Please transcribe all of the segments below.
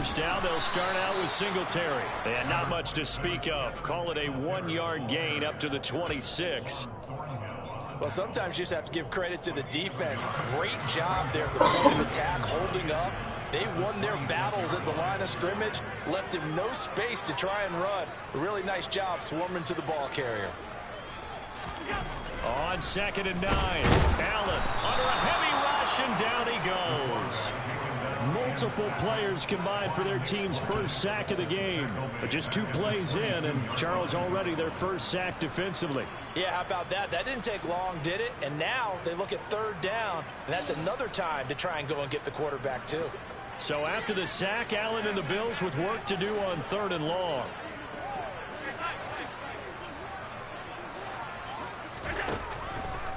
first down. They'll start out with Singletary. And not much to speak of. Call it a 1-yard gain up to the 26. Well, sometimes you just have to give credit to the defense. Great job there at the point of attack, holding up. They won their battles at the line of scrimmage, left him no space to try and run. A really nice job swarming to the ball carrier. On 2nd and 9, Allen under a heavy rush, and down he goes. Multiple players combined for their team's first sack of the game. But just 2 plays in, and Charles already their first sack defensively. Yeah, how about that? That didn't take long, did it? And now they look at 3rd down, and that's another time to try and go and get the quarterback too. So after the sack, Allen and the Bills with work to do on 3rd and long.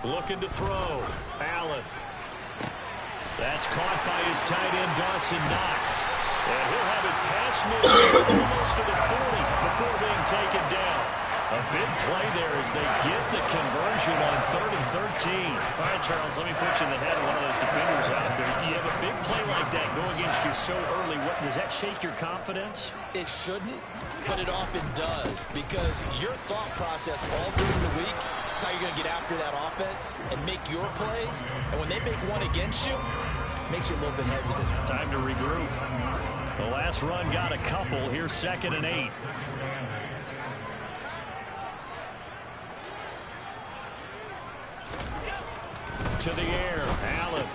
Looking to throw. Allen. That's caught by his tight end, Dawson Knox. And he'll have it pass moves almost to the 40 before being taken down. A big play there as they get the conversion on 3rd and 13. All right, Charles, let me put you in the head of one of those defenders out there. You have a big play like that going against you so early. Does that shake your confidence? It shouldn't, but it often does, because your thought process all during the week is how you're going to get after that offense and make your plays. And when they make one against you, it makes you a little bit hesitant. Time to regroup. The last run got a couple. Here's 2nd and 8. To the air, Allen.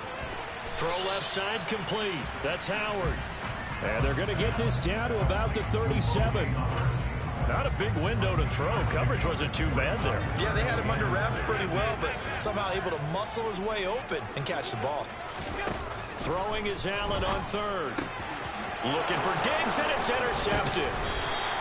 Throw left side complete. That's Howard. And they're going to get this down to about the 37. Not a big window to throw. Coverage wasn't too bad there. Yeah, they had him under wraps pretty well, but somehow able to muscle his way open and catch the ball. Throwing is Allen on 3rd. Looking for Diggs, and it's intercepted.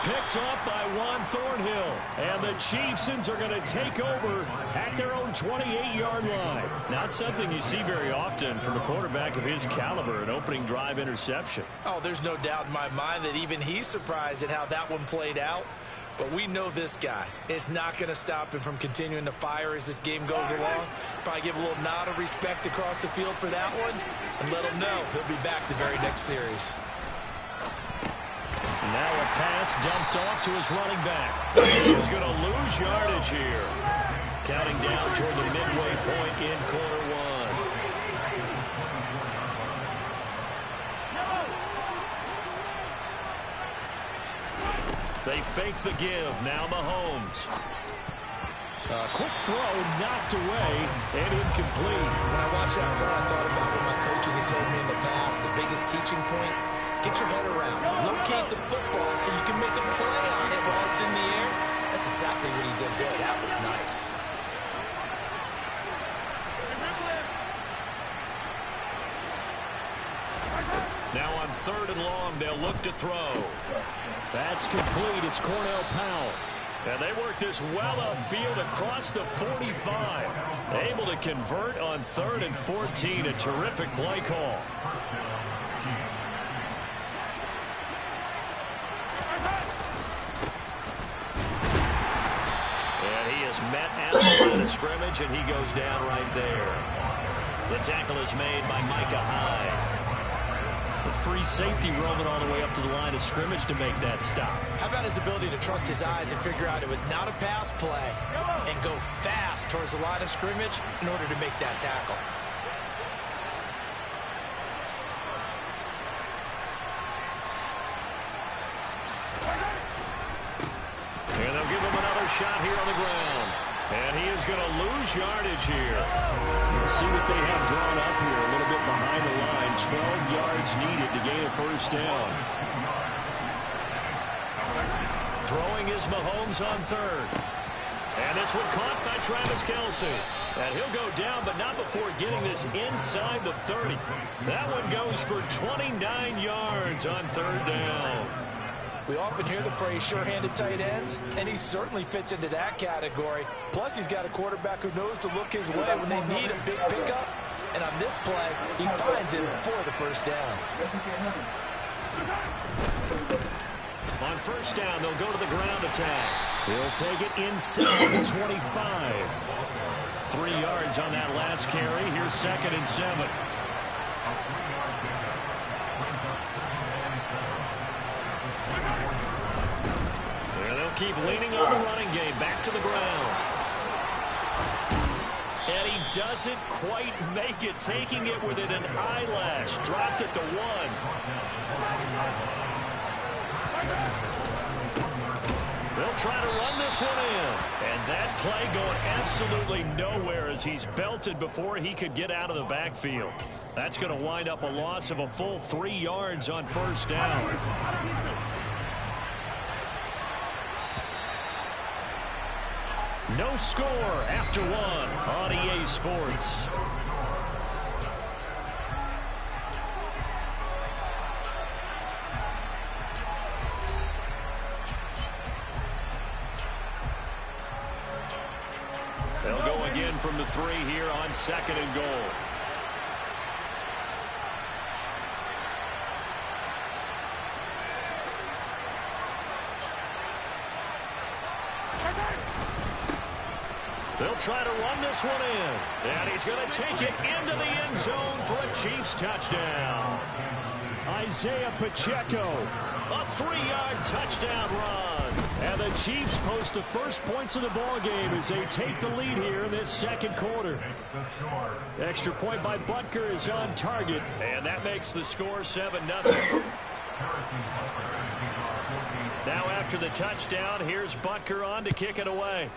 Picked off by Juan Thornhill. And the Chiefs are going to take over at their own 28-yard line. Not something you see very often from a quarterback of his caliber, an opening drive interception. Oh, there's no doubt in my mind that even he's surprised at how that one played out. But we know this guy is not going to stop him from continuing to fire as this game goes along. Probably give a little nod of respect across the field for that one and let him know he'll be back the very next series. Now a pass dumped off to his running back. He's going to lose yardage here. Counting down toward the midway point in quarter 1. They fake the give. Now Mahomes. Quick throw knocked away and incomplete. When I watched that play, I thought about what my coaches had told me in the past. The biggest teaching point: get your head around, locate the football so you can make a play on it while it's in the air. That's exactly what he did there. That was nice. Now on 3rd and long, they'll look to throw. That's complete. It's Cornell Powell. And they work this well upfield across the 45. Able to convert on 3rd and 14. A terrific play call. And he is met at the line of scrimmage, and he goes down right there. The tackle is made by Micah Hyde. The free safety roaming all the way up to the line of scrimmage to make that stop. How about his ability to trust his eyes and figure out it was not a pass play and go fast towards the line of scrimmage in order to make that tackle. And they'll give him another shot here on the ground. And he is going to lose yardage here. We'll see what they have drawn up here. A little bit behind the line. 12 yards needed to gain a first down. Throwing is Mahomes on 3rd. And this one caught by Travis Kelce. And he'll go down, but not before getting this inside the 30. That one goes for 29 yards on 3rd down. We often hear the phrase sure-handed tight ends, and he certainly fits into that category. Plus, he's got a quarterback who knows to look his way when they need a big pickup. And on this play, he finds it for the first down. On first down, they'll go to the ground attack. He'll take it inside the 25. 3 yards on that last carry. Here's 2nd and 7. And they'll keep leaning on the running game. Back to the ground. And he doesn't quite make it, taking it within an eyelash. Dropped at the 1. They'll try to run this one in. And that play going absolutely nowhere as he's belted before he could get out of the backfield. That's going to wind up a loss of a full 3 yards on first down. No score after 1 on EA Sports. They'll go again from the 3 here on 2nd and goal. They'll try to run this one in. And he's going to take it into the end zone for a Chiefs touchdown. Isaiah Pacheco, a 3-yard touchdown run. And the Chiefs post the first points of the ball game as they take the lead here in this second quarter. Extra point by Butker is on target. And that makes the score 7-0. Now after the touchdown, here's Butker on to kick it away.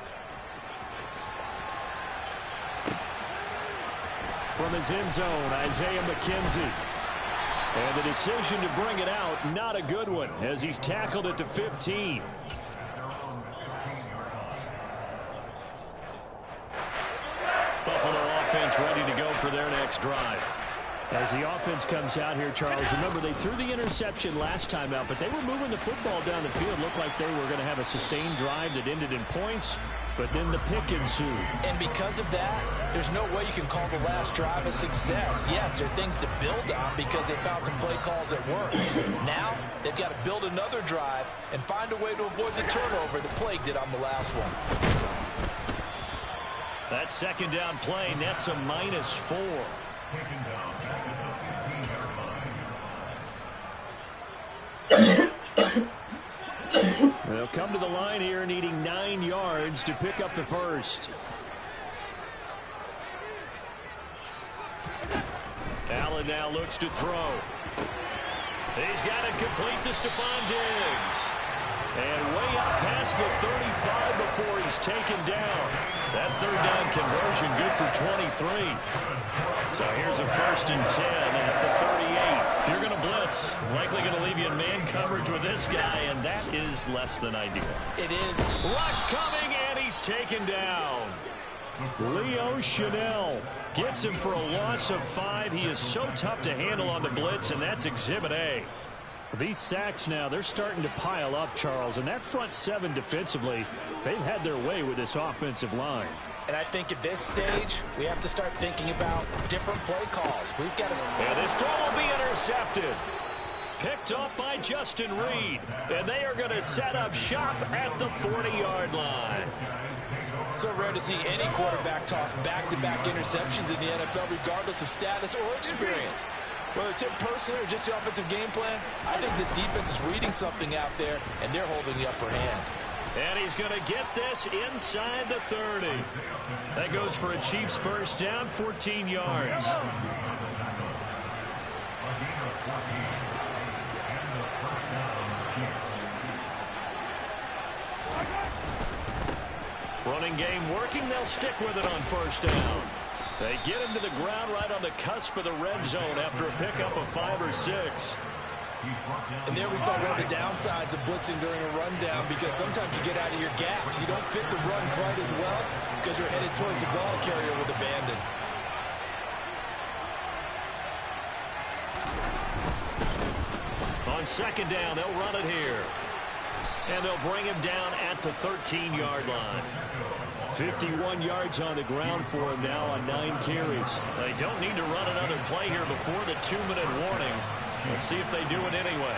From his end zone, Isaiah McKenzie. And the decision to bring it out, not a good one, as he's tackled at the 15. Buffalo offense ready to go for their next drive. As the offense comes out here, Charles, remember they threw the interception last time out, but they were moving the football down the field. Looked like they were going to have a sustained drive that ended in points, but then the pick ensued. And because of that, there's no way you can call the last drive a success. Yes, there are things to build on because they found some play calls that work. Now, they've got to build another drive and find a way to avoid the turnover that plagued it on the last one. That second down play nets a -4. They'll come to the line here needing 9 yards to pick up the first. Allen now looks to throw. He's got it complete to Stephon Diggs. And way up past the 35 before he's taken down. That third down conversion good for 23. So here's a 1st and 10 at the 38. If you're going to blitz, likely going to leave you in man coverage with this guy, and that is less than ideal. It is. Rush coming, and he's taken down. Leo Chanel gets him for a loss of 5. He is so tough to handle on the blitz, and that's Exhibit A. These sacks now, they're starting to pile up, Charles, and that front 7 defensively, they've had their way with this offensive line. And I think at this stage, we have to start thinking about different play calls. We've got to... And this throw will be intercepted. Picked up by Justin Reed. And they are going to set up shop at the 40-yard line. So rare to see any quarterback toss back-to-back interceptions in the NFL, regardless of status or experience. Whether it's him personally or just the offensive game plan, I think this defense is reading something out there, and they're holding the upper hand. And he's going to get this inside the 30. That goes for a Chiefs first down, 14 yards. Running game working. They'll stick with it on first down. They get him to the ground right on the cusp of the red zone after a pickup of 5 or 6. And there we saw one of the downsides of blitzing during a rundown, because sometimes you get out of your gaps. You don't fit the run quite as well because you're headed towards the ball carrier with abandon. On second down, they'll run it here. And they'll bring him down at the 13-yard line. 51 yards on the ground for him now on 9 carries. They don't need to run another play here before the 2-minute warning. Let's see if they do it anyway.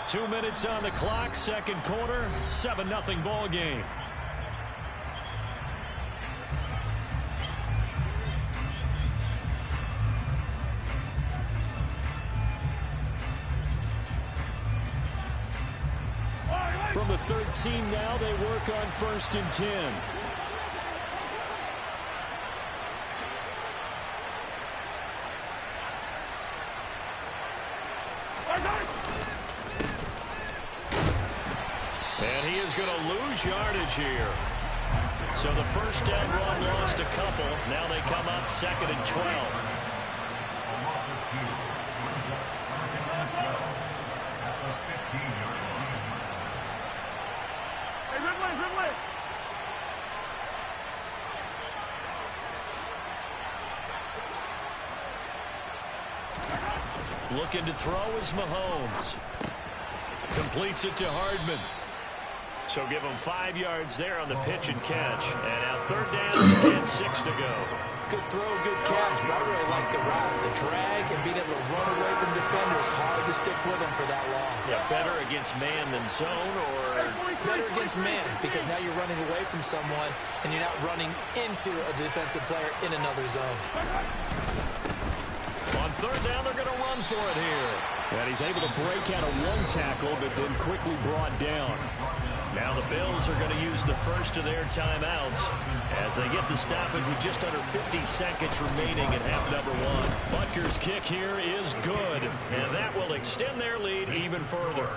"2 minutes on the clock, second quarter, 7-0 ball game. seam now. They work on 1st and 10. And he is going to lose yardage here. So the first down run lost a couple. Now they come up 2nd and 12. Looking to throw is Mahomes. Completes it to Hardman. So give him 5 yards there on the pitch and catch. And now 3rd down and 6 to go. Good throw, good catch, but I really like the route. The drag and being able to run away from defenders, hard to stick with him for that long. Yeah, better against man than zone, or better against man, because now you're running away from someone and you're not running into a defensive player in another zone. On 3rd down, they're going to run for it here. And he's able to break out of 1 tackle, but then quickly brought down. Now the Bills are going to use the first of their timeouts as they get the stoppage with just under 50 seconds remaining in half number 1. Butker's kick here is good, and that will extend their lead even further.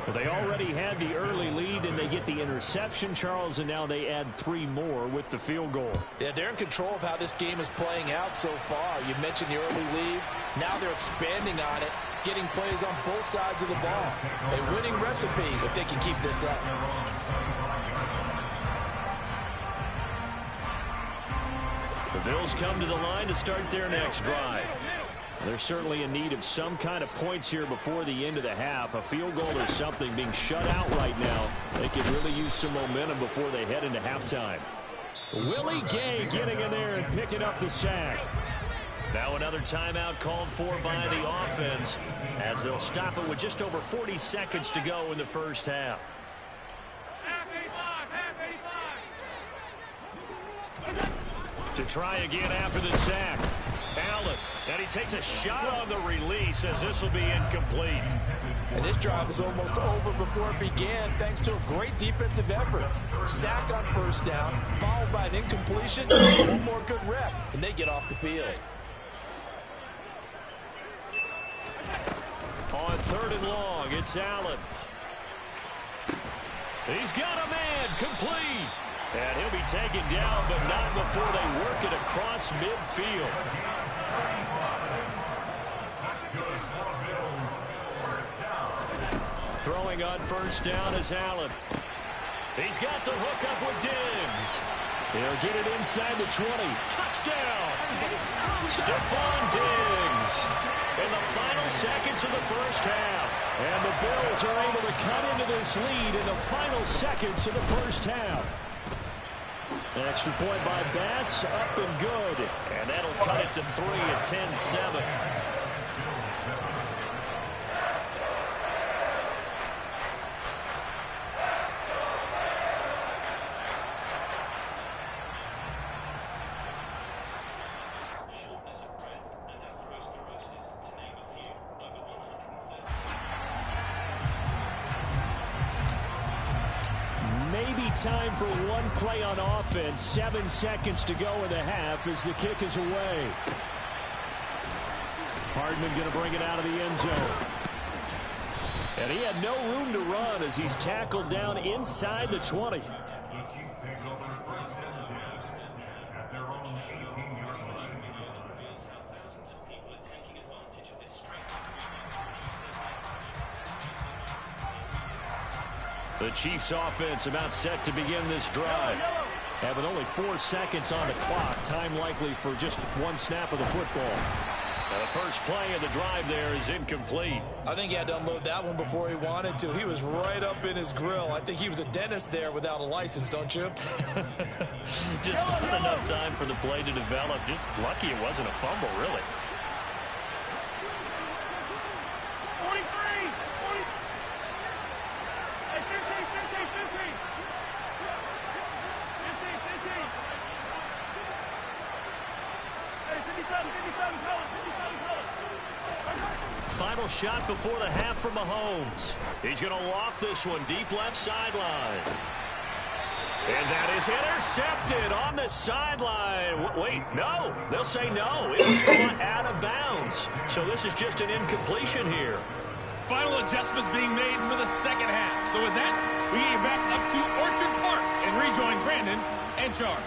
Well, they already had the early lead, and they get the interception, Charles, and now they add 3 more with the field goal. Yeah, they're in control of how this game is playing out so far. You mentioned the early lead. Now they're expanding on it, getting plays on both sides of the ball. A winning recipe if they can keep this up. The Bills come to the line to start their next drive. They're certainly in need of some kind of points here before the end of the half. A field goal or something being shut out right now. They could really use some momentum before they head into halftime. Willie Gay getting in there and picking up the sack. Now another timeout called for by the offense as they'll stop it with just over 40 seconds to go in the first half. To try again after the sack. Allen, and he takes a shot on the release as this will be incomplete. And this drive is almost over before it began thanks to a great defensive effort. Sack on 1st down, followed by an incompletion, 1 more good rep, and they get off the field. On 3rd and long, it's Allen. He's got a man, complete. And he'll be taken down, but not before they work it across midfield. Throwing on 1st down is Allen. He's got the hook up with Diggs. He'll get it inside the 20. Touchdown! Stephon Diggs in the final seconds of the first half. And the Bills are able to cut into this lead in the final seconds of the first half. An extra point by Bass, up and good. And that'll cut it to 3 at 10-7. Time for 1 play on offense. 7 seconds to go in the half as the kick is away. Hardman going to bring it out of the end zone. And he had no room to run as he's tackled down inside the 20. The Chiefs offense about set to begin this drive. And with only 4 seconds on the clock, time likely for just 1 snap of the football. Now the first play of the drive there is incomplete. I think he had to unload that one before he wanted to. He was right up in his grill. I think he was a dentist there without a license, don't you? Just not enough time for the play to develop. Just lucky it wasn't a fumble, really. final shot before the half from Mahomes. He's going to loft this one deep left sideline. And that is intercepted on the sideline. Wait, no. They'll say no. It was caught out of bounds. So this is just an incompletion here. Final adjustments being made for the second half. So with that, we get you back up to Orchard Park and rejoin Brandon and Charles.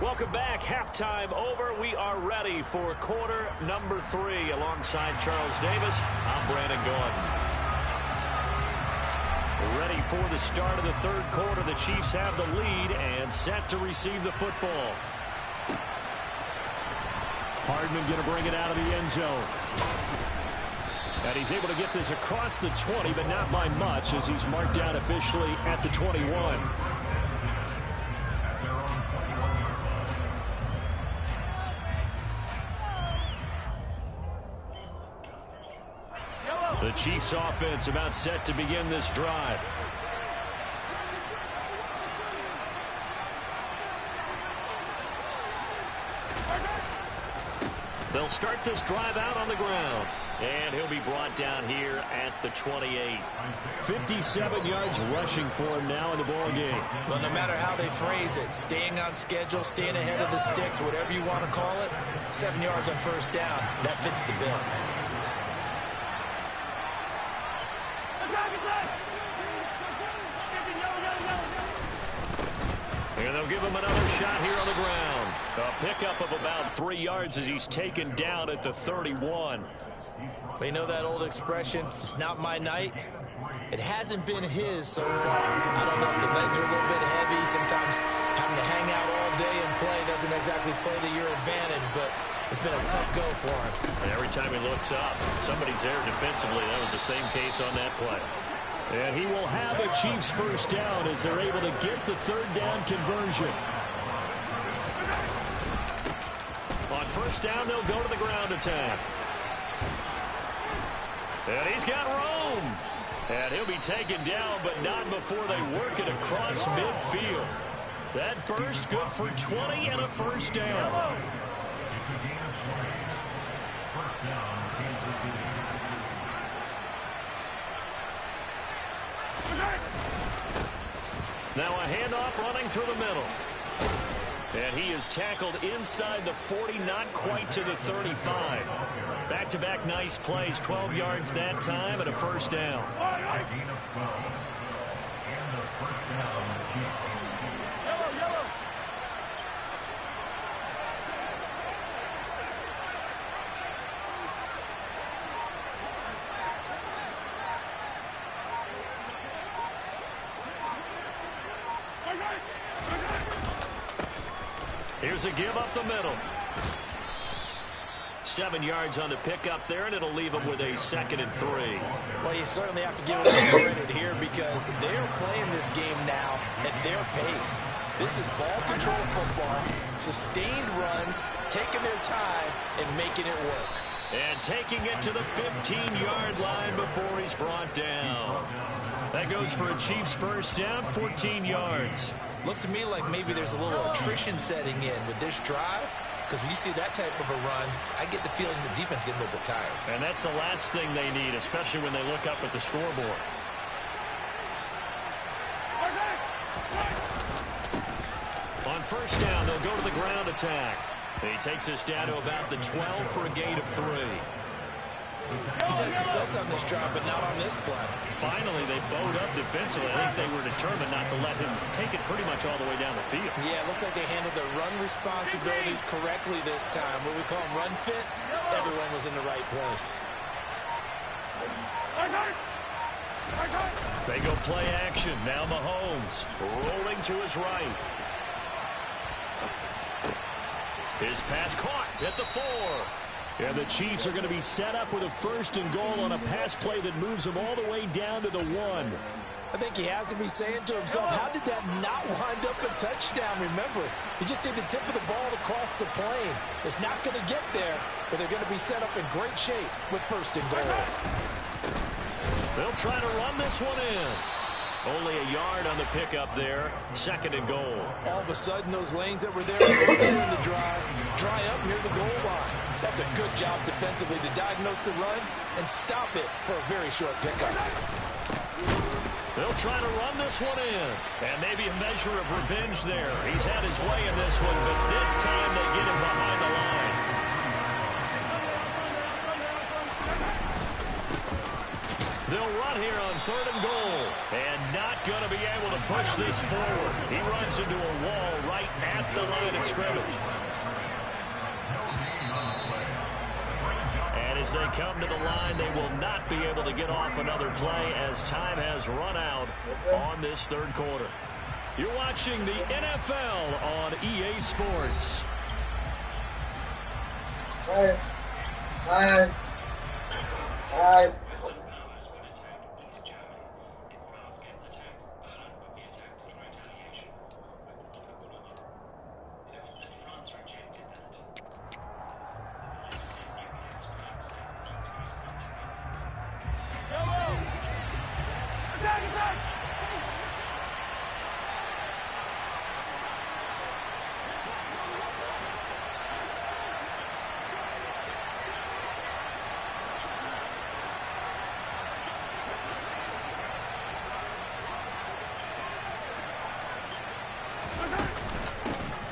Welcome back. Halftime over. We are ready for quarter number 3. Alongside Charles Davis, I'm Brandon Gordon. Ready for the start of the third quarter. The Chiefs have the lead and set to receive the football. Hardman going to bring it out of the end zone. And he's able to get this across the 20, but not by much, as he's marked down officially at the 21. The Chiefs offense about set to begin this drive. They'll start this drive out on the ground. And he'll be brought down here at the 28. 57 yards rushing for him now in the ball game. Well, no matter how they phrase it, staying on schedule, staying ahead of the sticks, whatever you want to call it, 7 yards on first down, that fits the bill. And they'll give him another shot here on the ground. A pickup of about 3 yards as he's taken down at the 31. You know that old expression, it's not my night? It hasn't been his so far. I don't know if the legs are a little bit heavy. Sometimes having to hang out all day and play doesn't exactly play to your advantage, but it's been a tough go for him. And every time he looks up, somebody's there defensively. That was the same case on that play. And he will have a Chiefs first down as they're able to get the third down conversion. On first down, they'll go to the ground attack. And he's got room. And he'll be taken down, but not before they work it across midfield. That burst good for 20 and a first down. Now a handoff running through the middle. And he is tackled inside the 40, not quite to the 35. Back-to-back nice plays, 12 yards that time and a first down. Here's a give up the middle. 7 yards on the pickup there, and it'll leave him with a 2nd and 3. Well, you certainly have to give them credit here because they're playing this game now at their pace. This is ball control football, sustained runs, taking their time, and making it work. And taking it to the 15-yard line before he's brought down. That goes for a Chiefs first down, 14 yards. Looks to me like maybe there's a little attrition setting in with this drive, because when you see that type of a run, I get the feeling the defense getting a little bit tired. And that's the last thing they need, especially when they look up at the scoreboard. On first down, they'll go to the ground attack. He takes us down to about the 12 for a gain of 3. He's had success on this drive, but not on this play. Finally, they bowed up defensively. I think they were determined not to let him take it pretty much all the way down the field. Yeah, it looks like they handled their run responsibilities correctly this time. What we call them run fits, everyone was in the right place. They go play action. Now Mahomes rolling to his right. His pass caught at the 4. And the Chiefs are going to be set up with a 1st and goal on a pass play that moves them all the way down to the 1. I think he has to be saying to himself, how did that not wind up a touchdown? Remember, he just did the tip of the ball across the plane. It's not going to get there, but they're going to be set up in great shape with 1st and goal. They'll try to run this one in. Only a yard on the pickup there. 2nd and goal. All of a sudden, those lanes that were there earlier in the drive dry up near the goal line. That's a good job defensively to diagnose the run and stop it for a very short pickup. They'll try to run this one in. And maybe a measure of revenge there. He's had his way in this one, but this time they get him behind the line. They'll run here on 3rd and goal. And not going to be able to push this forward. He runs into a wall right at the line of scrimmage. And as they come to the line, they will not be able to get off another play as time has run out on this 3rd quarter. You're watching the NFL on EA Sports. Hi.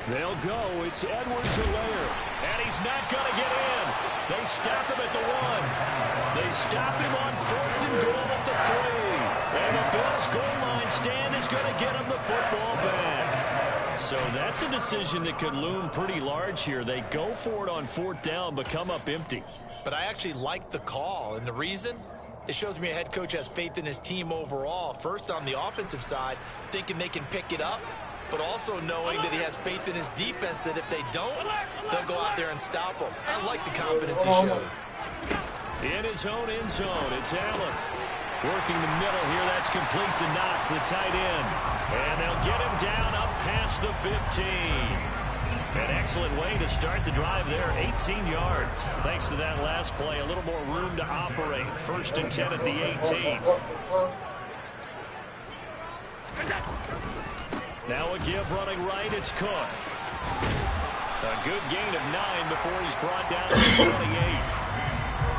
They'll go. It's Edwards-Helaire. And he's not going to get in. They stop him at the 1. They stop him on 4th and goal at the 3. And the Bills' goal line stand is going to get him the football back. So that's a decision that could loom pretty large here. They go for it on 4th down, but come up empty. But I actually like the call. And the reason? It shows me a head coach has faith in his team overall. First, on the offensive side, thinking they can pick it up, but also knowing that he has faith in his defense that if they don't, they'll go out there and stop them. I like the confidence he showed. In his own end zone, it's Allen. Working the middle here, that's complete to Knox, the tight end. And they'll get him down up past the 15. An excellent way to start the drive there, 18 yards. Thanks to that last play, a little more room to operate. 1st and 10 at the 18. Now a give running right, it's Cook. A good gain of 9 before he's brought down to 28.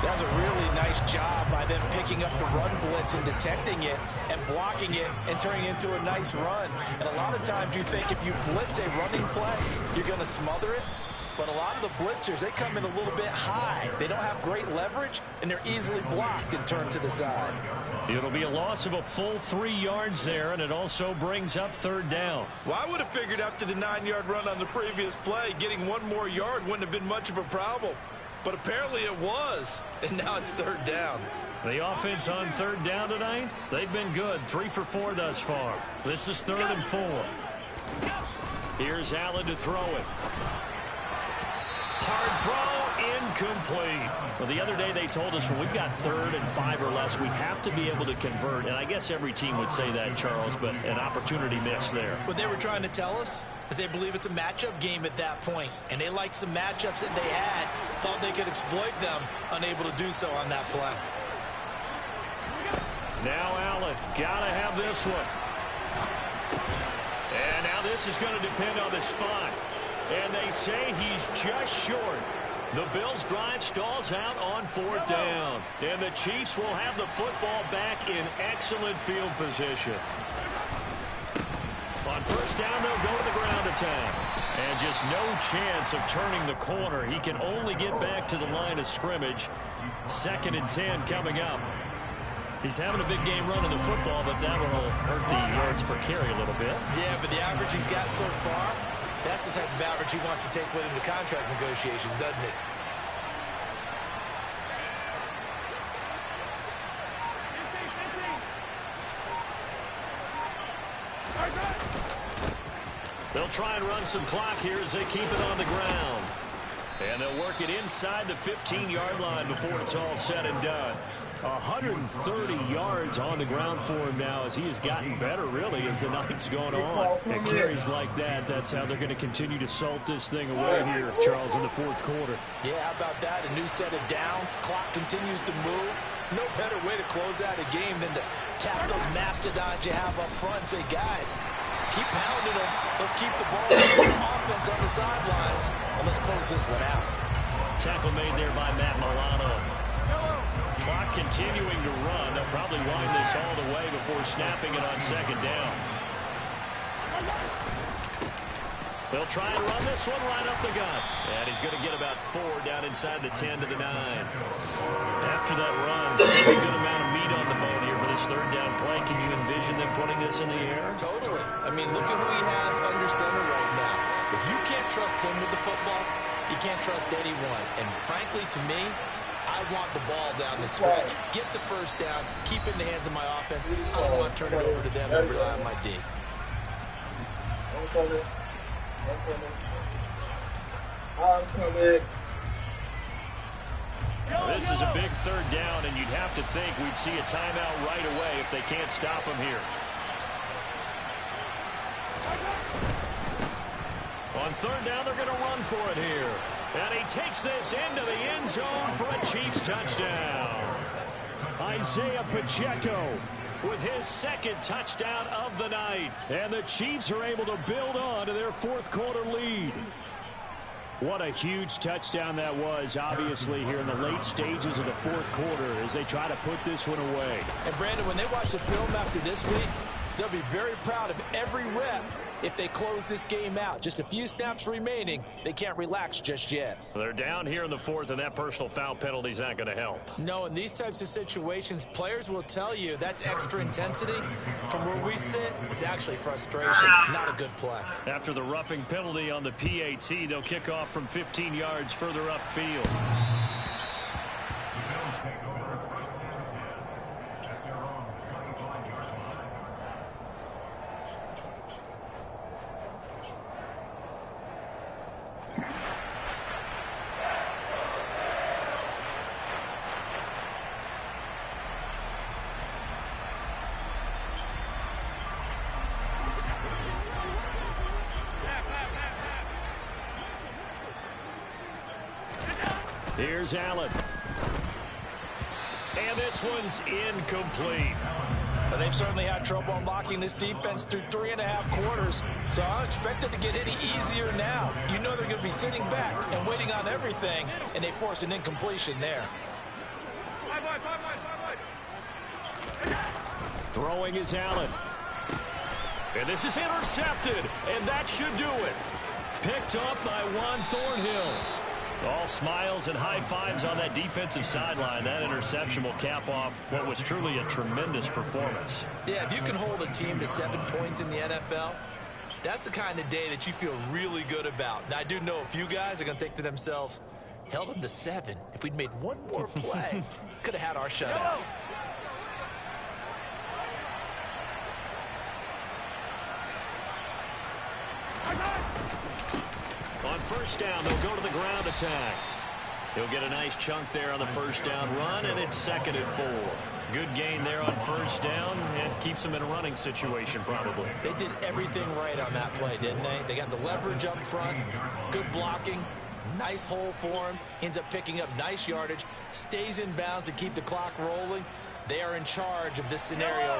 That was a really nice job by them picking up the run blitz and detecting it and blocking it and turning it into a nice run. And a lot of times you think if you blitz a running play, you're going to smother it. But a lot of the blitzers, they come in a little bit high. They don't have great leverage, and they're easily blocked and turned to the side. It'll be a loss of a full 3 yards there, and it also brings up 3rd down. Well, I would have figured after the 9-yard run on the previous play, getting 1 more yard wouldn't have been much of a problem. But apparently it was, and now it's 3rd down. The offense on 3rd down tonight, they've been good. 3 for 4 thus far. This is 3rd and 4. Here's Allen to throw it. Hard throw, incomplete. Well, the other day they told us when we've got 3rd and 5 or less, we have to be able to convert. And I guess every team would say that, Charles, but an opportunity missed there. What they were trying to tell us is they believe it's a matchup game at that point. And they liked some matchups that they had, thought they could exploit them, unable to do so on that play. Now Allen, got to have this one. And now this is going to depend on the spot. And they say he's just short. The Bills' drive stalls out on 4th down. And the Chiefs will have the football back in excellent field position. On 1st down, they'll go to the ground attack. And just no chance of turning the corner. He can only get back to the line of scrimmage. 2nd and 10 coming up. He's having a big game running the football, but that will hurt the yards per carry a little bit. Yeah, but the average he's got so far, that's the type of average he wants to take with him to contract negotiations, doesn't it? They'll try and run some clock here as they keep it on the ground. And they'll work it inside the 15-yard line before it's all said and done. 130 yards on the ground for him now as he has gotten better, really, as the night's gone on. And carries like that, that's how they're going to continue to salt this thing away here, Charles, in the 4th quarter. Yeah, how about that? A new set of downs. Clock continues to move. No better way to close out a game than to tap those mastodons you have up front and say, guys, keep pounding them. Let's keep the ball on the offense on the sidelines, and let's close this one out. tackle made there by Matt Milano. Clock continuing to run. They'll probably wind this all the way before snapping it on second down. They'll try and run this one right up the gut. And he's going to get about 4 down inside the 10 to the 9. After that run, still a good amount of meat on the bone here for this third down play. Can you envision them putting this in the air? Totally. I mean, look at who he has under center right now. If you can't trust him with the football, you can't trust anyone. And frankly, to me, I want the ball down the stretch. Get the first down. Keep it in the hands of my offense. I don't want to turn it over to them and rely on my D. This is a big third down, and you'd have to think we'd see a timeout right away if they can't stop him here. On third down, they're going to run for it here. And he takes this into the end zone for a Chiefs touchdown. Isaiah Pacheco with his second touchdown of the night. And the Chiefs are able to build on to their fourth quarter lead. What a huge touchdown that was, obviously, here in the late stages of the fourth quarter as they try to put this one away. And, Brandon, when they watch the film after this week, they'll be very proud of every rep if they close this game out. Just a few snaps remaining. They can't relax just yet. They're down here in the fourth, and that personal foul penalty's not going to help. No, in these types of situations, players will tell you that's extra intensity. From where we sit, it's actually frustration, not a good play. After the roughing penalty on the PAT, they'll kick off from 15 yards further upfield. Here's Allen. And this one's incomplete. But they've certainly had trouble unlocking this defense through 3.5 quarters. So I don't expect it to get any easier now. You know they're going to be sitting back and waiting on everything, and they force an incompletion there. Throwing is Allen. And this is intercepted, and that should do it. Picked up by Juan Thornhill. All smiles and high fives on that defensive sideline. That interception will cap off what was truly a tremendous performance. Yeah, if you can hold a team to 7 points in the NFL, that's the kind of day that you feel really good about. Now, I do know a few guys are going to think to themselves, held them to 7. If we'd made one more play, could have had our shutout. On first down, they'll go to the ground attack. He'll get a nice chunk there on the first down run, and it's 2nd and 4. Good gain there on first down, and keeps them in a running situation probably. They did everything right on that play, didn't they? They got the leverage up front, good blocking, nice hole for him, ends up picking up nice yardage, stays in bounds to keep the clock rolling. They are in charge of this scenario